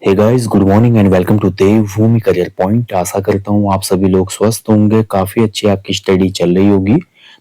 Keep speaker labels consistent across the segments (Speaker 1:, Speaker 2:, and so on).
Speaker 1: Hey guys, good morning and welcome to Devbhoomi Career Point. आशा करता हूँ आप सभी लोग स्वस्थ होंगे, काफी अच्छी आपकी स्टडी चल रही होगी।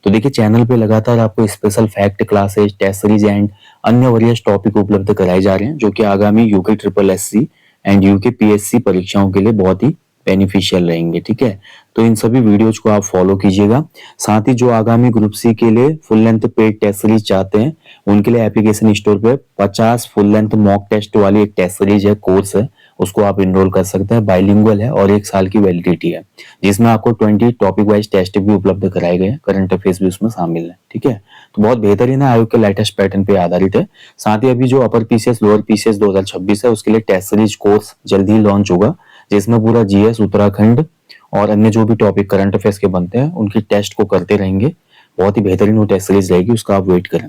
Speaker 1: तो देखिए, चैनल पे लगातार आपको special fact classes, test series and अन्य वरियस टॉपिक उपलब्ध कराए जा रहे हैं, जो कि आगामी UK triple SC and UK PSC परीक्षाओं के लिए बहुत ही बेनिफिशियल रहेंगे। ठीक है, तो इन सभी वीडियोज को आप फॉलो कीजिएगा। साथ ही जो आगामी ग्रुप सी के लिए full length paid test series चाहते हैं, उनके लिए एप्लीकेशन स्टोर पे 50 फुल लेंथ मॉक टेस्ट वाली एक टेस्ट सीरीज है, कोर्स है, उसको आप इनरोल कर सकते हैं। बाइलिंगुअल है और 1 साल की वैलिडिटी है, जिसमें आपको 20 टॉपिक वाइज टेस्ट भी उपलब्ध कराए गए हैं, करंट अफेयर्स भी उसमें शामिल है। ठीक है, तो बहुत बेहतरीन है, आयोग के लेटेस्ट पैटर्न पे आधारित है। साथ ही अभी जो अपर पीसीएस लोअर पीसीएस 2026 है, उसके लिए टेस्ट सीरीज कोर्स जल्द ही लॉन्च होगा, जिसमें पूरा जीएस, उत्तराखंड और अन्य जो भी टॉपिक करंट अफेयर्स के बनते हैं उनकी टेस्ट को करते रहेंगे। बहुत ही बेहतरीन वो टेस्ट सीरीज रहेगी, उसका आप वेट करें।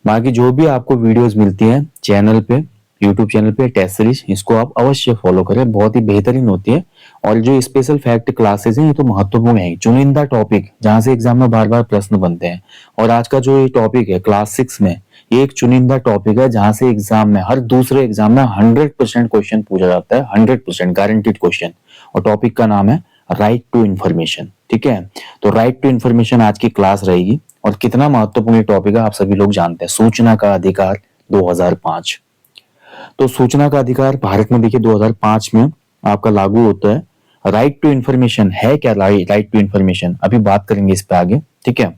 Speaker 1: बाकी जो भी आपको वीडियोस मिलती हैं चैनल पे, यूट्यूब चैनल पे, टेस्ट सीरीज, इसको आप अवश्य फॉलो करें, बहुत ही बेहतरीन होती है। और जो स्पेशल फैक्ट क्लासेस हैं, ये तो महत्वपूर्ण है, चुनिंदा टॉपिक जहां से एग्जाम में बार बार प्रश्न बनते हैं। और आज का जो ये टॉपिक है क्लास 6 में, ये एक चुनिंदा टॉपिक है जहां से एग्जाम में, हर दूसरे एग्जाम में 100% क्वेश्चन पूछा जाता है, 100% गारंटीड क्वेश्चन। और टॉपिक का नाम है राइट टू इंफॉर्मेशन। ठीक है, तो राइट टू इंफॉर्मेशन आज की क्लास रहेगी। और कितना महत्वपूर्ण टॉपिक है आप सभी लोग जानते हैं, सूचना का अधिकार 2005। तो सूचना का अधिकार भारत में देखिए 2005 में आपका लागू होता है। राइट टू इंफॉर्मेशन है क्या? राइट टू इंफॉर्मेशन अभी बात करेंगे इस पे आगे। ठीक है,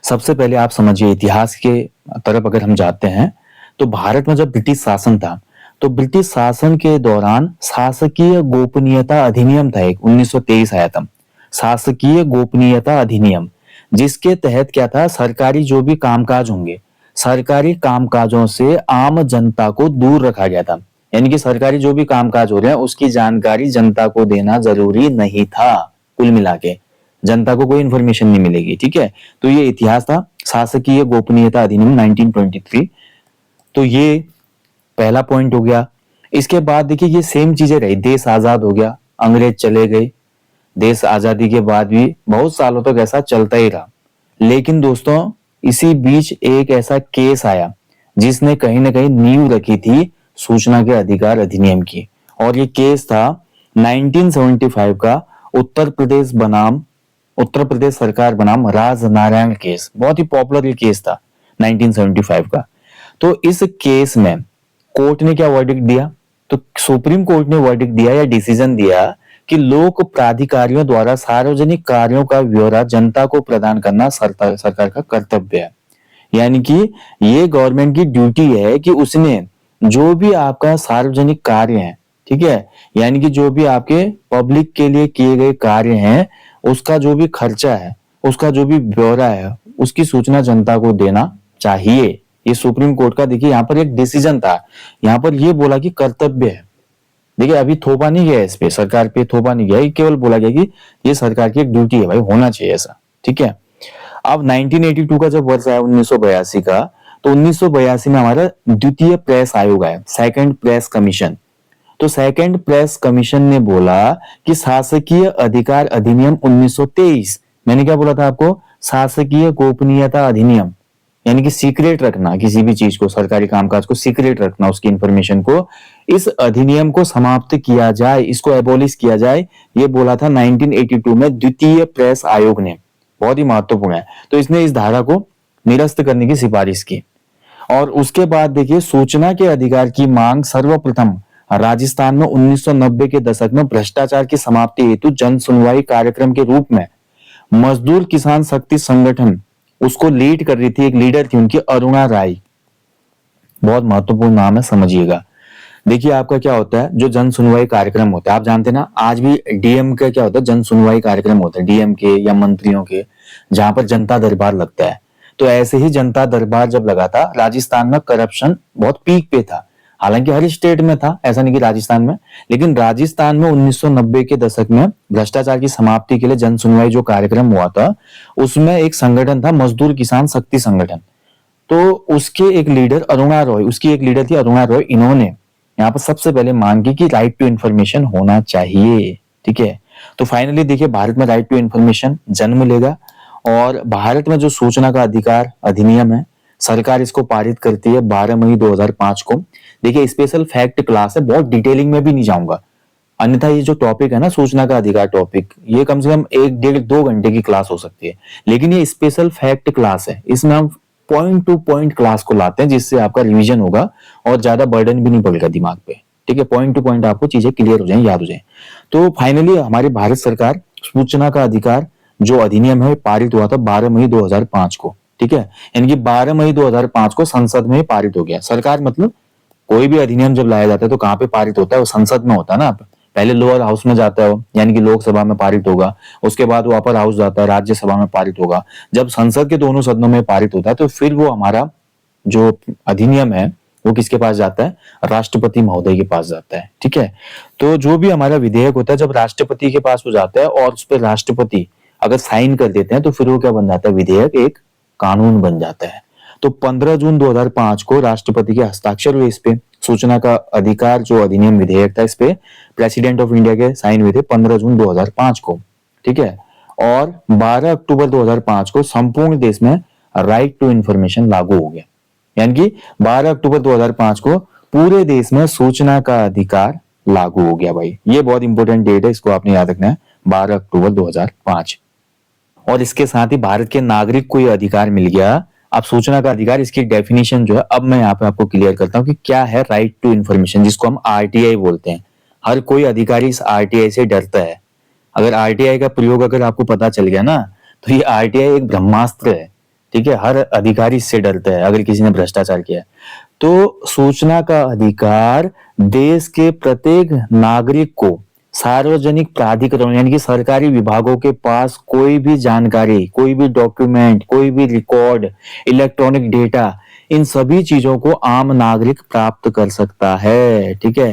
Speaker 1: सबसे पहले आप समझिए, इतिहास के तरफ अगर हम जाते हैं तो भारत में जब ब्रिटिश शासन था, तो ब्रिटिश शासन के दौरान शासकीय गोपनीयता अधिनियम था, एक 1923 आया था, शासकीय गोपनीयता अधिनियम, जिसके तहत क्या था, सरकारी जो भी कामकाज होंगे, सरकारी कामकाजों से आम जनता को दूर रखा गया था। यानी कि सरकारी जो भी कामकाज हो रहे हैं उसकी जानकारी जनता को देना जरूरी नहीं था। कुल मिला के जनता को कोई इंफॉर्मेशन नहीं मिलेगी। ठीक है, तो ये इतिहास था, शासकीय गोपनीयता अधिनियम 1923। तो ये पहला पॉइंट हो गया। इसके बाद देखिए ये सेम चीजें रही, देश आजाद हो गया, अंग्रेज चले गए, देश आजादी के बाद भी बहुत सालों तक ऐसा चलता ही रहा। लेकिन दोस्तों, इसी बीच एक ऐसा केस आया जिसने कहीं ना कहीं नींव रखी थी सूचना के अधिकार अधिनियम की। और ये केस था 1975 का उत्तर प्रदेश सरकार बनाम राजनारायण केस। बहुत ही पॉपुलर ये केस था 1975 का। तो इस केस में कोर्ट ने क्या वर्डिक्ट दिया? तो सुप्रीम कोर्ट ने वर्डिक्ट दिया या डिसीजन दिया कि लोक प्राधिकारियों द्वारा सार्वजनिक कार्यों का ब्यौरा जनता को प्रदान करना सरकार का कर्तव्य है। यानी कि ये गवर्नमेंट की ड्यूटी है कि उसने जो भी आपका सार्वजनिक कार्य है, ठीक है, यानी कि जो भी आपके पब्लिक के लिए किए गए कार्य हैं, उसका जो भी खर्चा है, उसका जो भी ब्यौरा है, उसकी सूचना जनता को देना चाहिए। ये सुप्रीम कोर्ट का देखिए यहाँ पर एक डिसीजन था, यहाँ पर ये बोला कि कर्तव्य है। देखिए अभी थोपा नहीं गया इस पे, सरकार पे थोपा नहीं गया, केवल बोला गया कि ये सरकार की एक ड्यूटी है, भाई होना चाहिए ऐसा। ठीक है, अब 1982 का जब वर्ष आया 1982 का, तो 1982 में हमारा द्वितीय प्रेस आयोग आया, सेकंड प्रेस कमीशन। तो सेकंड प्रेस कमीशन ने बोला कि शासकीय अधिकार अधिनियम 1923, मैंने क्या बोला था आपको, शासकीय गोपनीयता अधिनियम, यानी कि सीक्रेट रखना किसी भी चीज को, सरकारी कामकाज को सीक्रेट रखना, उसकी इंफॉर्मेशन को, इस अधिनियम को समाप्त किया जाए, इसको एबोलिश किया जाए, ये बोला था 1982 में द्वितीय प्रेस आयोग ने। बहुत ही महत्वपूर्ण है। तो इसने इस धारा को निरस्त करने की सिफारिश की। और उसके बाद देखिए, सूचना के अधिकार की मांग सर्वप्रथम राजस्थान में 1990 के दशक में भ्रष्टाचार की समाप्ति हेतु जन सुनवाई कार्यक्रम के रूप में मजदूर किसान शक्ति संगठन उसको लीड कर रही थी, एक लीडर थी उनकी, अरुणा राय। बहुत महत्वपूर्ण नाम है, समझिएगा। देखिए आपका क्या होता है, जो जन सुनवाई कार्यक्रम होता है, आप जानते हैं ना, आज भी डीएम का क्या होता है, जन सुनवाई कार्यक्रम होता है डीएम के या मंत्रियों के, जहां पर जनता दरबार लगता है। तो ऐसे ही जनता दरबार जब लगा था, राजस्थान में करप्शन बहुत पीक पे था। हालांकि हर स्टेट में था, ऐसा नहीं कि राजस्थान में, लेकिन राजस्थान में 1990 के दशक में भ्रष्टाचार की समाप्ति के लिए जन सुनवाई जो कार्यक्रम हुआ था, उसमें एक संगठन था मजदूर किसान शक्ति संगठन। तो उसके एक लीडर अरुणा रॉय, उसकी एक लीडर थी अरुणा रॉय। इन्होंने यहाँ पर सबसे पहले मांग की कि राइट टू इंफॉर्मेशन होना चाहिए। ठीक है, तो फाइनली देखिए भारत में राइट टू इंफॉर्मेशन जन्म लेगा। और भारत में जो सूचना का अधिकार अधिनियम है, सरकार इसको पारित करती है 12 मई 2005 को, देखिए स्पेशल फैक्ट क्लास है, बहुत डिटेलिंग में भी नहीं जाऊंगा, अन्यथा ये जो टॉपिक है ना सूचना का अधिकार टॉपिक, ये कम से कम 1 1.5 2 घंटे की क्लास हो सकती है। लेकिन ये स्पेशल फैक्ट क्लास है, इसमें हम पॉइंट टू पॉइंट क्लास को लाते हैं, जिससे आपका रिवीजन होगा और ज्यादा बर्डन भी नहीं पड़ेगा दिमाग पे। ठीक है, पॉइंट टू पॉइंट आपको चीजें क्लियर हो जाए, याद हो जाए। तो फाइनली हमारी भारत सरकार सूचना का अधिकार जो अधिनियम है पारित हुआ था 12 मई 2005 को। ठीक है, यानी कि 12 मई 2005 को संसद में पारित हो गया। सरकार मतलब कोई भी अधिनियम जब लाया जाता है तो कहाँ पे पारित होता है, वो संसद में होता है ना। पहले लोअर हाउस में जाता है वो, यानी कि लोकसभा में पारित होगा, उसके बाद वो अपर हाउस जाता है, राज्यसभा में पारित होगा। जब संसद के दोनों सदनों में पारित होता है तो फिर वो हमारा जो अधिनियम है वो किसके पास जाता है, राष्ट्रपति महोदय के पास जाता है। ठीक है, तो जो भी हमारा विधेयक होता है जब राष्ट्रपति के पास हो जाता है और उस पर राष्ट्रपति अगर साइन कर देते हैं तो फिर वो क्या बन जाता है, विधेयक एक कानून बन जाता है। तो 15 जून 2005 को राष्ट्रपति के हस्ताक्षर हुए इस पे, सूचना का अधिकार जो अधिनियम विधेयक था इस पे प्रेसिडेंट ऑफ इंडिया के साइन हुए थे 15 जून 2005 को। ठीक है, और 12 अक्टूबर 2005 को संपूर्ण देश में राइट टू इंफॉर्मेशन लागू हो गया, यानी कि 12 अक्टूबर 2005 को पूरे देश में सूचना का अधिकार लागू हो गया। भाई ये बहुत इंपॉर्टेंट डेट है, इसको आपने याद रखना है, 12 अक्टूबर 2005। और इसके साथ ही भारत के नागरिक को यह अधिकार मिल गया। अब सूचना का अधिकार, इसकी डेफिनेशन जो है अब मैं यहाँ पे आपको क्लियर करता हूँ कि क्या है राइट टू इंफॉर्मेशन, जिसको हम आरटीआई बोलते हैं। हर कोई अधिकारी इस आरटीआई से डरता है। अगर आरटीआई का प्रयोग अगर आपको पता चल गया ना तो ये आरटीआई एक ब्रह्मास्त्र है। ठीक है, हर अधिकारी इससे डरता है अगर किसी ने भ्रष्टाचार किया। तो सूचना का अधिकार देश के प्रत्येक नागरिक को सार्वजनिक प्राधिकरण यानी कि सरकारी विभागों के पास कोई भी जानकारी, कोई भी डॉक्यूमेंट, कोई भी रिकॉर्ड, इलेक्ट्रॉनिक डेटा, इन सभी चीजों को आम नागरिक प्राप्त कर सकता है। ठीक है,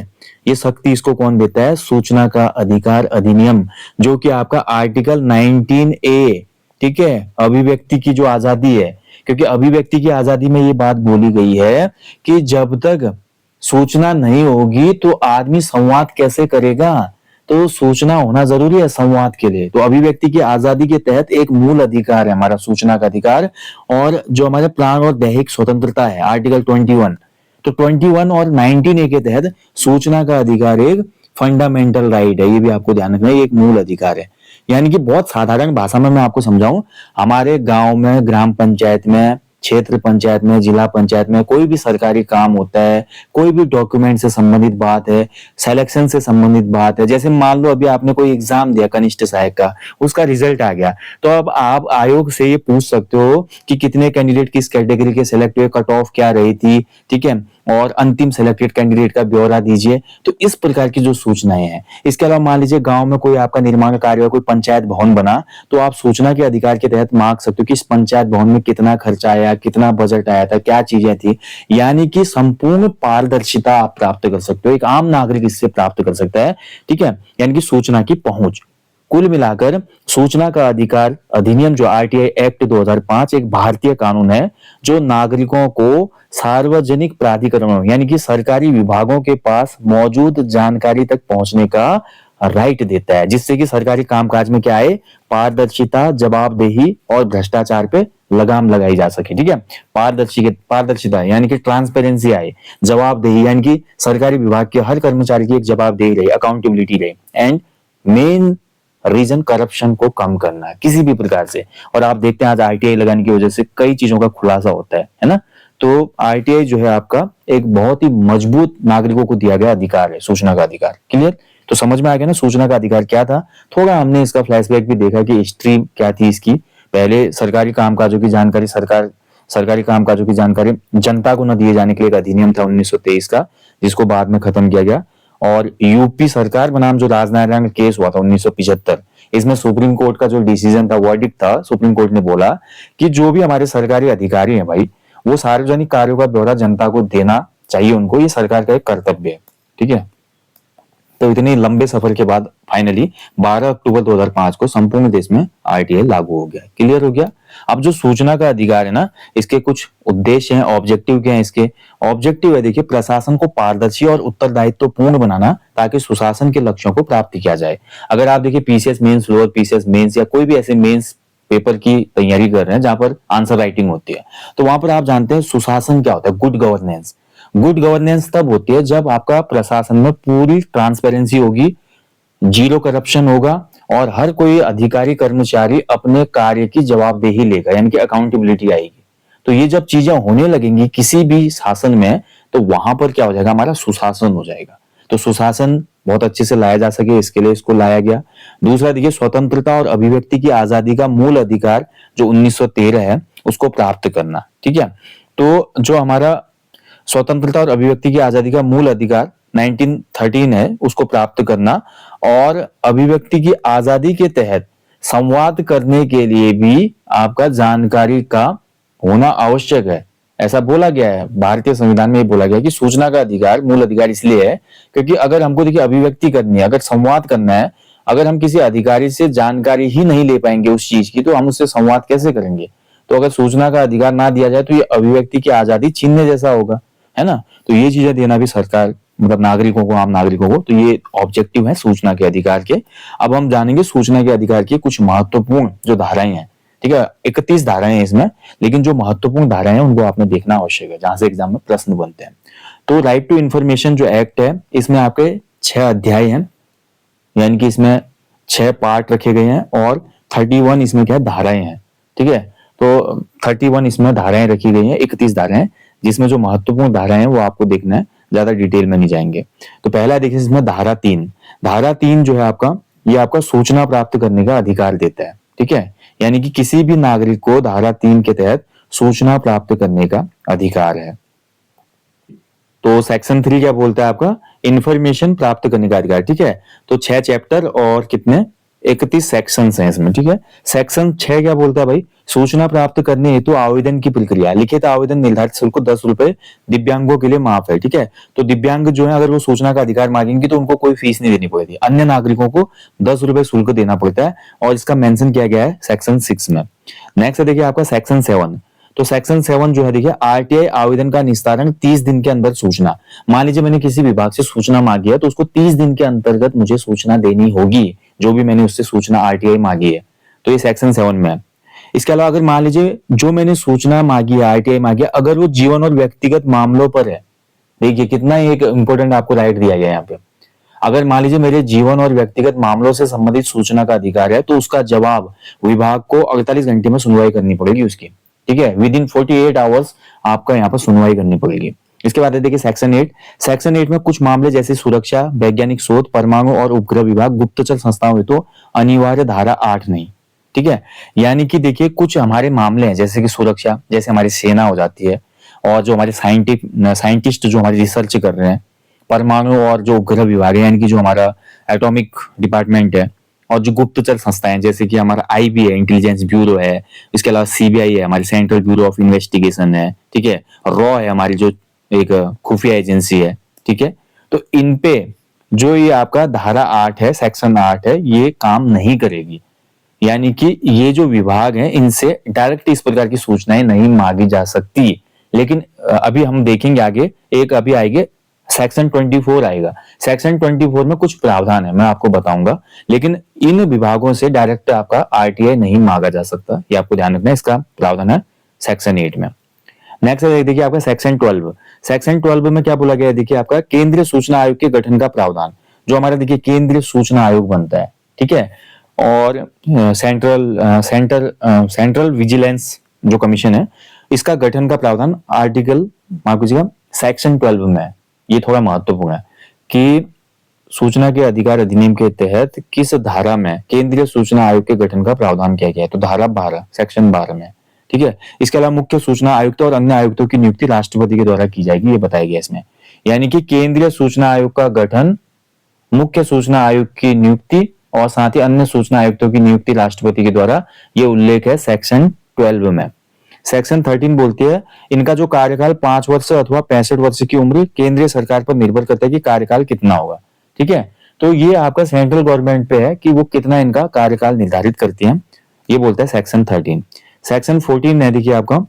Speaker 1: ये शक्ति इसको कौन देता है, सूचना का अधिकार अधिनियम, जो कि आपका आर्टिकल 19A। ठीक है, अभिव्यक्ति की जो आजादी है, क्योंकि अभिव्यक्ति की आजादी में ये बात बोली गई है कि जब तक सूचना नहीं होगी तो आदमी संवाद कैसे करेगा, तो सूचना होना जरूरी है संवाद के लिए। तो अभिव्यक्ति की आजादी के तहत एक मूल अधिकार है हमारा सूचना का अधिकार। और जो हमारे प्राण और दैहिक स्वतंत्रता है आर्टिकल 21, तो 21 और 19A के तहत सूचना का अधिकार एक फंडामेंटल राइट है। ये भी आपको ध्यान रखना है, ये एक मूल अधिकार है। यानी कि बहुत साधारण भाषा में मैं आपको समझाऊं, हमारे गांव में, ग्राम पंचायत में, क्षेत्र पंचायत में, जिला पंचायत में कोई भी सरकारी काम होता है, कोई भी डॉक्यूमेंट से संबंधित बात है, सिलेक्शन से संबंधित बात है, जैसे मान लो अभी आपने कोई एग्जाम दिया कनिष्ठ सहायक का, उसका रिजल्ट आ गया, तो अब आप आयोग से ये पूछ सकते हो कि कितने कैंडिडेट किस कैटेगरी के सिलेक्ट हुए, कट ऑफ क्या रही थी। ठीक है, और अंतिम सिलेक्टेड कैंडिडेट का ब्यौरा दीजिए। तो इस प्रकार की जो सूचनाएं हैं। इसके अलावा मान लीजिए गांव में कोई आपका निर्माण कार्य, कोई पंचायत भवन बना, तो आप सूचना के अधिकार के तहत मांग सकते हो कि इस पंचायत भवन में कितना खर्चा आया, कितना बजट आया था, क्या चीजें थी। यानी कि संपूर्ण पारदर्शिता आप प्राप्त कर सकते हो, एक आम नागरिक इससे प्राप्त कर सकता है। ठीक है, यानी कि सूचना की पहुंच। कुल मिलाकर सूचना का अधिकार अधिनियम जो आरटीआई एक्ट 2005 एक भारतीय कानून है जो नागरिकों को सार्वजनिक प्राधिकरणों यानी कि सरकारी विभागों के पास मौजूद जानकारी तक पहुंचने का राइट देता है, जिससे कि सरकारी कामकाज में क्या आए, पारदर्शिता, जवाबदेही और भ्रष्टाचार पे लगाम लगाई जा सके। ठीक है, पारदर्शिता यानी कि ट्रांसपेरेंसी आए, जवाबदेही यानी कि सरकारी विभाग के हर कर्मचारी की एक जवाबदेही रहे, अकाउंटेबिलिटी रहे, एंड मेन रीजन करप्शन को कम करना है किसी भी प्रकार से। और आप देखते हैं आज आरटीआई लगाने की वजह से कई चीजों का खुलासा होता है ना। तो आरटीआई जो है आपका एक बहुत ही मजबूत नागरिकों को दिया गया अधिकार है, सूचना का अधिकार। क्लियर, तो समझ में आ गया ना सूचना का अधिकार क्या था। थोड़ा हमने इसका फ्लैशबैक भी देखा कि हिस्ट्री क्या थी इसकी। पहले सरकारी कामकाजों की जानकारी सरकारी कामकाजों की जानकारी जनता को न दिए जाने के लिए एक अधिनियम था 1923 का, जिसको बाद में खत्म किया गया। और यूपी सरकार बनाम जो राजनारायण केस हुआ था 1975, इसमें सुप्रीम कोर्ट का जो डिसीजन था, वर्डिक्ट था, सुप्रीम कोर्ट ने बोला कि जो भी हमारे सरकारी अधिकारी हैं भाई, वो सार्वजनिक कार्यों का ब्यौरा जनता को देना चाहिए, उनको ये सरकार का एक कर्तव्य है। ठीक है, तो इतने लंबे सफर के बाद फाइनली 12 अक्टूबर 2005 को संपूर्ण देश में आरटीआई लागू हो गया। क्लियर हो गया। अब जो सूचना का अधिकार है ना, इसके कुछ उद्देश्य हैं, ऑब्जेक्टिव क्या है इसके। ऑब्जेक्टिव है देखिए, प्रशासन को पारदर्शी और उत्तरदायित्व पूर्ण बनाना ताकि सुशासन के लक्ष्यों को प्राप्त किया जाए। अगर आप देखिए PCS mains, lower PCS mains या कोई भी ऐसे मेंस पेपर की तैयारी कर रहे हैं जहां पर आंसर राइटिंग होती है, तो वहां पर आप जानते हैं सुशासन क्या होता है, गुड गवर्नेंस। गुड गवर्नेंस तब होती है जब आपका प्रशासन में पूरी ट्रांसपेरेंसी होगी, जीरो करप्शन होगा और हर कोई अधिकारी कर्मचारी अपने कार्य की जवाबदेही लेगा, यानी कि अकाउंटेबिलिटी आएगी। तो ये जब चीजें होने लगेंगी किसी भी शासन में, तो वहां पर क्या हो जाएगा, हमारा सुशासन हो जाएगा। तो सुशासन बहुत अच्छे से लाया जा सके इसके लिए इसको लाया गया। दूसरा देखिए, स्वतंत्रता और अभिव्यक्ति की आजादी का मूल अधिकार जो 1913 है उसको प्राप्त करना। ठीक है, तो जो हमारा स्वतंत्रता और अभिव्यक्ति की आजादी का मूल अधिकार 1913 है उसको प्राप्त करना, और अभिव्यक्ति की आजादी के तहत संवाद करने के लिए भी आपका जानकारी का होना आवश्यक है। ऐसा बोला गया है, भारतीय संविधान में ये बोला गया है कि सूचना का अधिकार मूल अधिकार इसलिए है क्योंकि अगर हमको देखिए अभिव्यक्ति करनी है, अगर संवाद करना है, अगर हम किसी अधिकारी से जानकारी ही नहीं ले पाएंगे उस चीज की, तो हम उससे संवाद कैसे करेंगे। तो अगर सूचना का अधिकार ना दिया जाए तो ये अभिव्यक्ति की आजादी छीनने जैसा होगा, है ना। तो ये चीजें देना भी सरकार मतलब नागरिकों को, आम नागरिकों को, तो ये ऑब्जेक्टिव है सूचना के अधिकार के। अब हम जानेंगे सूचना के अधिकार की कुछ महत्वपूर्ण जो धाराएं हैं। ठीक है, 31 धाराएं हैं इसमें, लेकिन जो महत्वपूर्ण धाराएं हैं उनको आपने देखना आवश्यक है, जहां से एग्जाम में प्रश्न बनते हैं। तो राइट टू इंफॉर्मेशन जो एक्ट है इसमें आपके 6 अध्याय हैं, यानी कि इसमें 6 पार्ट रखे गए हैं और 31 इसमें क्या है, धाराएं हैं। ठीक है, तो 31 इसमें धाराएं रखी गई हैं, 31 धाराएं, जिसमें जो महत्वपूर्ण धाराएं हैं वो आपको देखना है, ज्यादा डिटेल में नहीं जाएंगे। तो पहला देखिए इसमें धारा 3। धारा 3 जो है आपका, ये आपका सूचना प्राप्त करने का अधिकार देता है। ठीक है, यानी कि किसी भी नागरिक को धारा 3 के तहत सूचना प्राप्त करने का अधिकार है। तो सेक्शन 3 क्या बोलता है आपका, इंफॉर्मेशन प्राप्त करने का अधिकार। ठीक है, तो 6 चैप्टर और कितने 31 सेक्शंस हैं इसमें। ठीक है, सेक्शन 6 क्या बोलता है भाई, सूचना प्राप्त करने हेतु आवेदन की प्रक्रिया। लिखित आवेदन निर्धारित शुल्क 10 रुपए दिव्यांगों के लिए माफ है। ठीक है, तो दिव्यांग जो है अगर वो सूचना का अधिकार मांगेंगे तो उनको कोई फीस नहीं देनी पड़ेगी, अन्य नागरिकों को 10 रुपए शुल्क देना पड़ता है, और इसका मेंशन किया गया है सेक्शन 6 में। नेक्स्ट देखिए आपका सेक्शन 7। तो सेक्शन 7 जो है देखिए, आरटीआई आवेदन का निस्तारण 30 दिन के अंदर सूचना। मान लीजिए मैंने किसी विभाग से सूचना मांगी है तो उसको 30 दिन के अंतर्गत मुझे सूचना देनी होगी, जो भी मैंने उससे सूचना आरटीआई मांगी है। तो ये सेक्शन 7 में है। इसके अलावा अगर मान लीजिए जो मैंने सूचना मांगी है, आरटीआई मांगी है, अगर वो जीवन और व्यक्तिगत मामलों पर है, देखिए कितना एक इंपॉर्टेंट आपको राइट दिया गया है यहाँ पे। अगर मान लीजिए मेरे जीवन और व्यक्तिगत मामलों से संबंधित सूचना का अधिकार है तो उसका जवाब विभाग को 48 घंटे में सुनवाई करनी पड़ेगी उसकी। ठीक है, विद इन 48 आवर्स आपका यहाँ पर सुनवाई करनी पड़ेगी। इसके बाद देखिए सेक्शन 8। सेक्शन 8 में कुछ मामले जैसे सुरक्षा, वैज्ञानिक शोध, परमाणु और उपग्रह विभाग, गुप्तचर संस्थाओं हेतु तो अनिवार्य धारा 8 नहीं। ठीक है, यानी कि देखिए कुछ हमारे मामले हैं जैसे कि सुरक्षा, जैसे हमारी सेना हो जाती है, और जो हमारे साइंटिस्ट जो हमारी रिसर्च कर रहे हैं, परमाणु और जो उपग्रह विभाग है यानी कि जो हमारा एटॉमिक डिपार्टमेंट है, और जो गुप्तचर संस्थाएं जैसे कि हमारा आईबी है, इंटेलिजेंस ब्यूरो है, इसके अलावा सीबीआई है, हमारी सेंट्रल ब्यूरो ऑफ इन्वेस्टिगेशन है। ठीक है, रॉ है हमारी जो एक खुफिया एजेंसी है। ठीक है, तो इन पे जो ये आपका धारा 8 है, सेक्शन 8 है, ये काम नहीं करेगी। यानी कि ये जो विभाग है इनसे डायरेक्ट इस प्रकार की सूचनाएं नहीं मांगी जा सकती। लेकिन अभी हम देखेंगे आगे, एक अभी आएंगे सेक्शन 24 आएगा। सेक्शन 24 में कुछ प्रावधान है, मैं आपको बताऊंगा, लेकिन इन विभागों से डायरेक्ट आपका आरटीआई नहीं मांगा जा सकता, ये आपको ध्यान रखना है। इसका प्रावधान है सेक्शन 8 में। नेक्स्ट देखिए आपका सेक्शन 12। सेक्शन 12 में क्या बोला गया है, देखिए आपका केंद्रीय सूचना आयोग के गठन का प्रावधान। जो हमारा देखिए केंद्रीय सूचना आयोग बनता है, ठीक है, और सेंट्रल विजिलेंस जो कमीशन है, इसका गठन का प्रावधान आर्टिकल सेक्शन 12 में है। ये थोड़ा महत्वपूर्ण है कि सूचना के अधिकार अधिनियम के तहत किस धारा में केंद्रीय सूचना आयोग के गठन का प्रावधान किया गया है, तो धारा 12 सेक्शन 12 में। ठीक है, इसके अलावा मुख्य सूचना आयुक्त और अन्य आयुक्तों की नियुक्ति राष्ट्रपति के द्वारा की जाएगी, ये बताया गया इसमें। यानी कि केंद्रीय सूचना आयोग का गठन, मुख्य सूचना आयुक्त की नियुक्ति और साथ ही अन्य सूचना आयुक्तों की नियुक्ति राष्ट्रपति के द्वारा, ये उल्लेख है सेक्शन 12 में। सेक्शन 13 बोलती है इनका जो कार्यकाल 5 वर्ष अथवा 65 वर्ष की उम्र केंद्रीय सरकार पर निर्भर करता है कि कार्यकाल कितना होगा। ठीक है, तो ये आपका सेंट्रल गवर्नमेंट पे है कि वो कितना इनका कार्यकाल निर्धारित करती है, ये बोलता है सेक्शन 13। सेक्शन 14 है देखिए आपका,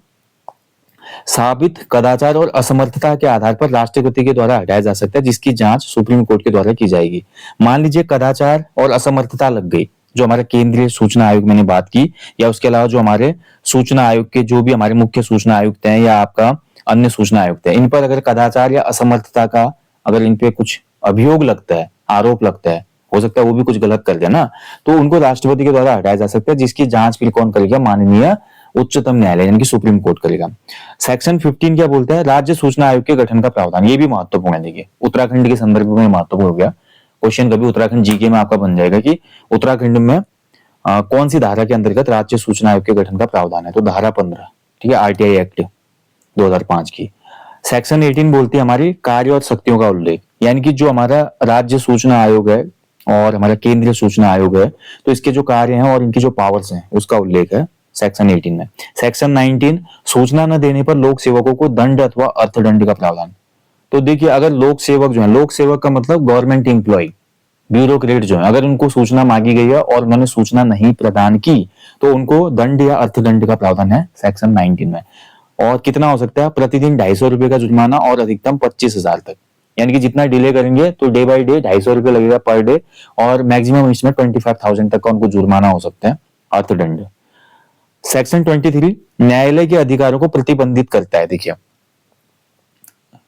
Speaker 1: साबित कदाचार और असमर्थता के आधार पर राष्ट्रपति के द्वारा हटाया जा सकता है, जिसकी जांच सुप्रीम कोर्ट के द्वारा की जाएगी। मान लीजिए कदाचार और असमर्थता लग गई, जो हमारे केंद्रीय सूचना आयोग मैंने बात की, या उसके अलावा जो हमारे सूचना आयोग के जो भी हमारे मुख्य सूचना आयुक्त हैं, या आपका अन्य सूचना आयुक्त है, इन पर अगर कदाचार या असमर्थता का अगर इन पे कुछ अभियोग लगता है, आरोप लगता है, हो सकता है वो भी कुछ गलत कर दे ना, तो उनको राष्ट्रपति के द्वारा हटाया जा सकता है, जिसकी जांच फिर कौन करेगा? माननीय उच्चतम न्यायालय यानी कि सुप्रीम कोर्ट करेगा। सेक्शन 15 क्या बोलता है? राज्य सूचना आयोग के गठन का प्रावधान। ये भी महत्वपूर्ण है, देखिए उत्तराखंड के संदर्भ में महत्वपूर्ण हो गया। क्वेश्चन कभी उत्तराखंड जीके में आपका बन जाएगा कि उत्तराखंड में कौन सी धारा के अंतर्गत राज्य सूचना आयोग के गठन का प्रावधान है? तो धारा 15, ठीक है, आरटीआई एक्ट 2005 की। सेक्शन 18 बोलती है हमारी कार्य और शक्तियों का उल्लेख, यानी कि जो हमारा राज्य सूचना आयोग है और हमारा केंद्रीय सूचना आयोग है, तो इसके जो कार्य हैं और इनकी जो पावर्स हैं उसका उल्लेख है सेक्शन 18 में। सेक्शन 19 सूचना न देने पर लोक सेवकों को दंड अथवा अर्थदंड का प्रावधान। तो देखिए अगर लोक सेवक जो है, लोक सेवक का मतलब गवर्नमेंट एम्प्लॉय, ब्यूरोक्रेट जो है, अगर उनको सूचना मांगी गई है और उन्होंने सूचना नहीं प्रदान की तो उनको दंड या अर्थदंड का प्रावधान है सेक्शन 19 में। और कितना हो सकता है? प्रतिदिन 250 रुपए का जुर्माना और अधिकतम 25,000 तक, यानी कि जितना डिले करेंगे तो डे बाय डे 250 रुपए लगेगा पर डे, और मैक्सिमम इसमें 25,000 तक का उनको जुर्माना हो सकता है, अर्थदंड। सेक्शन 23 न्यायालय के अधिकारों को प्रतिबंधित करता है। देखिए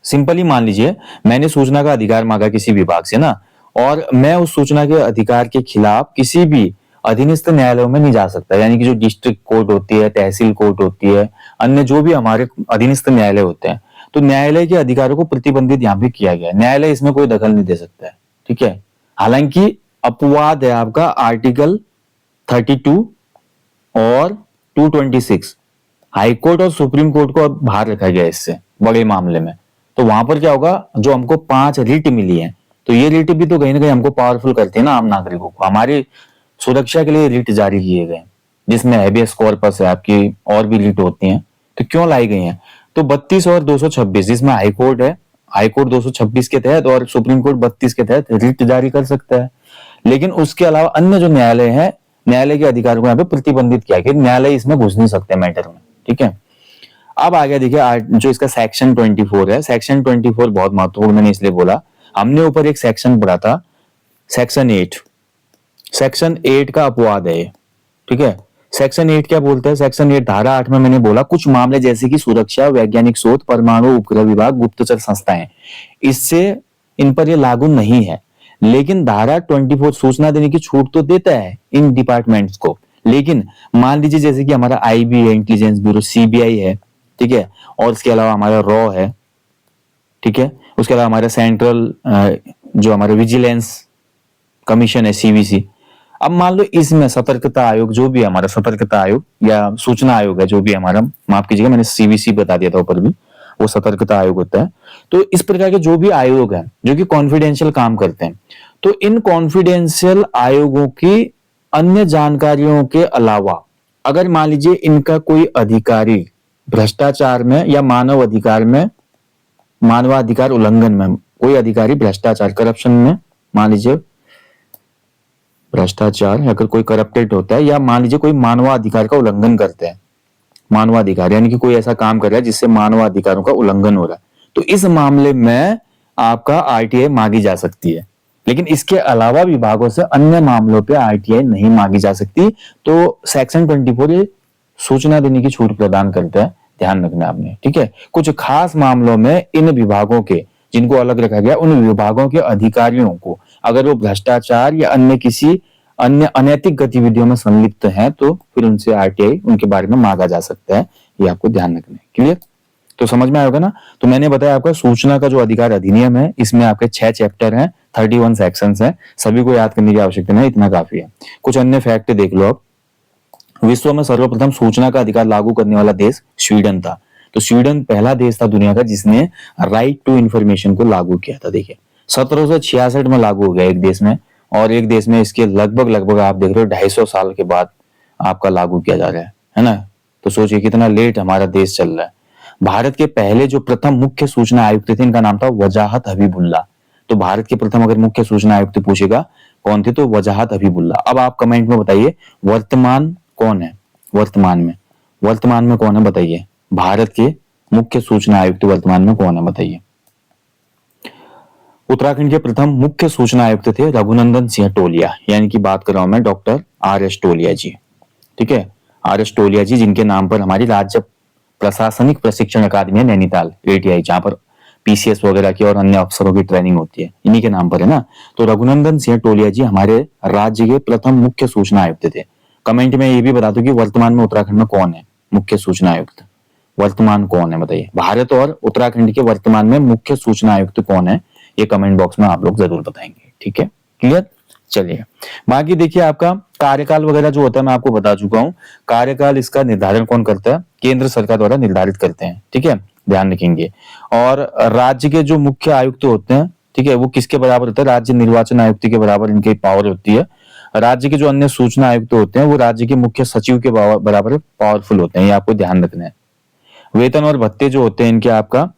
Speaker 1: सिंपली मान लीजिए मैंने सूचना का अधिकार मांगा किसी विभाग से ना, और मैं उस सूचना के अधिकार के खिलाफ किसी भी अधीनस्थ न्यायालयों में नहीं जा सकता, यानी कि जो डिस्ट्रिक्ट कोर्ट होती है, तहसील कोर्ट होती है, अन्य जो भी हमारे अधीनस्थ न्यायालय होते हैं, तो न्यायालय के अधिकारों को प्रतिबंधित यहाँ भी किया गया है। न्यायालय इसमें कोई दखल नहीं दे सकता है, ठीक है। हालांकि अपवाद है आपका आर्टिकल 32 और 226, हाईकोर्ट और सुप्रीम कोर्ट को अब बाहर रखा गया इससे बड़े मामले में। तो वहां पर क्या होगा? जो हमको 5 रिट मिली है, तो ये रिट भी तो कहीं ना कहीं हमको पावरफुल करते हैं ना, आम नागरिकों को, हमारी सुरक्षा के लिए रिट जारी किए गए, जिसमें हैबियस कॉर्पस है आपकी, और भी रिट होती हैं। तो क्यों लाई गई हैं? तो 32 और 226, जिसमें हाईकोर्ट है, हाईकोर्ट 226 के तहत और सुप्रीम कोर्ट 32 के तहत रिट जारी कर सकता है। लेकिन उसके अलावा अन्य जो न्यायालय है, न्यायालय के अधिकारों को यहाँ पे प्रतिबंधित किया कि न्यायालय इसमें घुस नहीं सकते मैटर में, ठीक है। अब आ गया देखिए जो इसका सेक्शन 24 है। सेक्शन 24 बहुत महत्वपूर्ण, मैंने इसलिए बोला, हमने ऊपर एक सेक्शन पढ़ा था, सेक्शन 8। सेक्शन 8 का अपवाद है, ठीक है। सेक्शन 8 क्या बोलता है? सेक्शन 8 धारा 8 में मैंने बोला कुछ मामले जैसे कि सुरक्षा, वैज्ञानिक शोध, परमाणु उपग्रह विभाग, गुप्तचर संस्थाएं, इससे इन पर ये लागू नहीं है। लेकिन धारा 24 सूचना देने की छूट तो देता है इन डिपार्टमेंट्स को, लेकिन मान लीजिए जैसे कि हमारा आईबी है, इंटेलिजेंस ब्यूरो, सीबीआई है, ठीक है, और इसके अलावा हमारा रॉ है, ठीक है, उसके अलावा हमारा सेंट्रल जो हमारा विजिलेंस कमीशन है, सीवीसी। अब मान लो इसमें सतर्कता आयोग, जो भी हमारा सतर्कता आयोग या सूचना आयोग है, जो भी हमारा, माफ कीजिएगा मैंने सीवीसी बता दिया था ऊपर भी, वो सतर्कता आयोग होता है। तो इस प्रकार के जो भी आयोग हैं जो कि कॉन्फिडेंशियल काम करते हैं, तो इन कॉन्फिडेंशियल आयोगों की अन्य जानकारियों के अलावा अगर मान लीजिए इनका कोई अधिकारी भ्रष्टाचार में या मानवाधिकार उल्लंघन में, कोई अधिकारी भ्रष्टाचार, करप्शन में, मान लीजिए भ्रष्टाचार, अगर कोई करप्टेड होता है, या मान लीजिए कोई मानवाधिकार का उल्लंघन करते हैं, मानवाधिकार यानी कि कोई ऐसा काम कर रहा है जिससे मानवाधिकारों का उल्लंघन हो रहा है, तो इस मामले में आपका आरटीआई मांगी जा सकती है। लेकिन इसके अलावा विभागों से अन्य मामलों पे आरटीआई नहीं मांगी जा सकती। तो सेक्शन 24 सूचना देने की छूट प्रदान करता है, ध्यान रखना आपने, ठीक है। कुछ खास मामलों में इन विभागों के, जिनको अलग रखा गया, उन विभागों के अधिकारियों को अगर वो भ्रष्टाचार या अन्य किसी अन्य अनैतिक गतिविधियों में संलिप्त हैं तो फिर उनसे आरटीआई उनके बारे में मांगा जा सकता है। ये आपको ध्यान रखना है। क्लियर? तो समझ में आया होगा ना। तो मैंने बताया आपका सूचना का जो अधिकार अधिनियम है, इसमें आपके 6 चैप्टर हैं, 31 सेक्शंस हैं, सभी को याद करने की आवश्यकता नहीं, इतना काफी है। कुछ अन्य फैक्ट देख लो आप। विश्व में सर्वप्रथम सूचना का अधिकार लागू करने वाला देश स्वीडन था। तो स्वीडन पहला देश था दुनिया का जिसने राइट टू इंफॉर्मेशन को लागू किया था। देखिए 1766 में लागू हो गया एक देश में, और एक देश में इसके लगभग आप देख रहे हो 250 साल के बाद आपका लागू किया जा रहा है ना। तो सोचिए कितना लेट हमारा देश चल रहा है। भारत के पहले जो प्रथम मुख्य सूचना आयुक्त थे, इनका नाम था वजाहत हबीबुल्ला। तो भारत के प्रथम अगर मुख्य सूचना आयुक्त पूछेगा कौन थे, तो वजाहत हबीबुल्ला। अब आप कमेंट में बताइए वर्तमान कौन है, वर्तमान में कौन है बताइए, भारत के मुख्य सूचना आयुक्त वर्तमान में कौन है बताइए। उत्तराखंड के प्रथम मुख्य सूचना आयुक्त थे रघुनंदन सिंह टोलिया, यानी कि बात कर रहा हूं मैं डॉक्टर आर एस टोलिया जी, ठीक है, आर एस टोलिया जी, जिनके नाम पर हमारी राज्य प्रशासनिक प्रशिक्षण अकादमी है नैनीताल, ATI, जहां पर PCS वगैरह की और अन्य अफसरों की ट्रेनिंग होती है, इन्हीं के नाम पर है ना। तो रघुनंदन सिंह टोलिया जी हमारे राज्य के प्रथम मुख्य सूचना आयुक्त थे। कमेंट में ये भी बता दो कि वर्तमान में उत्तराखंड में कौन है मुख्य सूचना आयुक्त, वर्तमान कौन है बताइए। भारत और उत्तराखंड के वर्तमान में मुख्य सूचना आयुक्त कौन है, ये कमेंट बॉक्स में आप लोग जरूर बताएंगे। ठीक है, क्लियर। चलिए बाकी देखिए, आपका कार्यकाल वगैरह जो होता है मैं आपको बता चुका हूं। कार्यकाल इसका निर्धारण कौन करता है, केंद्र सरकार द्वारा निर्धारित करते हैं। ठीक है, ध्यान रखेंगे। और राज्य के जो मुख्य आयुक्त होते हैं, ठीक है, वो किसके बराबर होते हैं, राज्य निर्वाचन आयुक्त के बराबर इनकी पावर होती है। राज्य के जो अन्य सूचना आयुक्त होते हैं वो राज्य के मुख्य सचिव के बराबर पावरफुल होते हैं, ये आपको ध्यान रखना है। वेतन और भत्ते जो होते हैं इनके आपका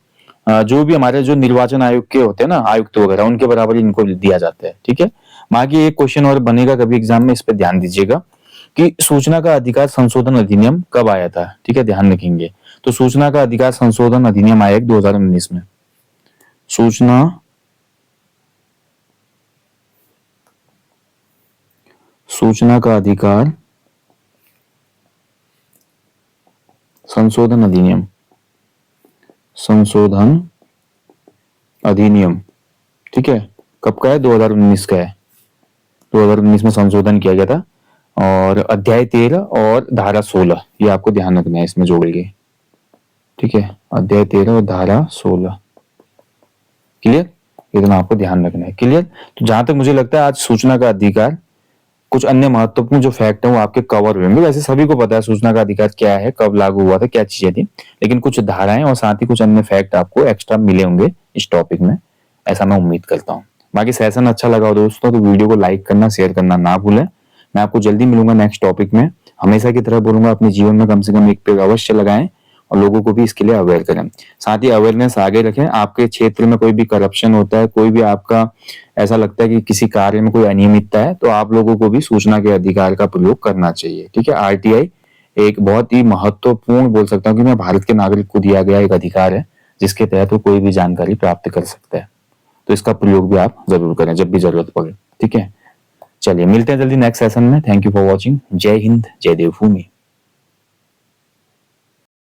Speaker 1: जो भी हमारे जो निर्वाचन आयोग के होते हैं ना आयुक्त वगैरह, उनके बराबर इनको दिया जाता है। ठीक है, बाकी एक क्वेश्चन और बनेगा कभी एग्जाम में, इस पर ध्यान दीजिएगा कि सूचना का अधिकार संशोधन अधिनियम कब आया था। ठीक है, ध्यान रखेंगे। तो सूचना का अधिकार संशोधन अधिनियम आया 2019 में। सूचना का अधिकार संशोधन अधिनियम, ठीक है, कब का है, 2019 का है। 2019 में संशोधन किया गया था। और अध्याय 13 और धारा 16 ये आपको ध्यान रखना है, इसमें जोड़िए। ठीक है, अध्याय 13 और धारा 16, क्लियर, इतना आपको ध्यान रखना है। क्लियर। तो जहां तक मुझे लगता है आज सूचना का अधिकार, कुछ अन्य महत्वपूर्ण जो फैक्ट है वो आपके कवर हुए। वैसे सभी को पता है सूचना का अधिकार क्या है, कब लागू हुआ था, क्या चीजें थी, लेकिन कुछ धाराएं और साथ ही कुछ अन्य फैक्ट आपको एक्स्ट्रा मिले होंगे इस टॉपिक में, ऐसा मैं उम्मीद करता हूँ। बाकी सेशन अच्छा लगा हो दोस्तों तो वीडियो को लाइक करना, शेयर करना ना भूलें। मैं आपको जल्दी मिलूंगा नेक्स्ट टॉपिक में। हमेशा की तरह बोलूंगा, अपने जीवन में कम से कम एक पेड़ अवश्य लगाएं और लोगों को भी इसके लिए अवेयर करें। साथ ही अवेयरनेस आगे रखें। आपके क्षेत्र में कोई भी करप्शन होता है, कोई भी आपका ऐसा लगता है कि किसी कार्य में कोई अनियमितता है, तो आप लोगों को भी सूचना के अधिकार का प्रयोग करना चाहिए। ठीक है, RTI एक बहुत ही महत्वपूर्ण, बोल सकता हूँ कि मैं भारत के नागरिक को दिया गया एक अधिकार है, जिसके तहत वो कोई भी जानकारी प्राप्त कर सकता है। तो इसका प्रयोग भी आप जरूर करें जब भी जरूरत पड़े। ठीक है, चलिए मिलते हैं जल्दी नेक्स्ट सेशन में। Thank you for watching. जय हिंद, जय देवभूमि।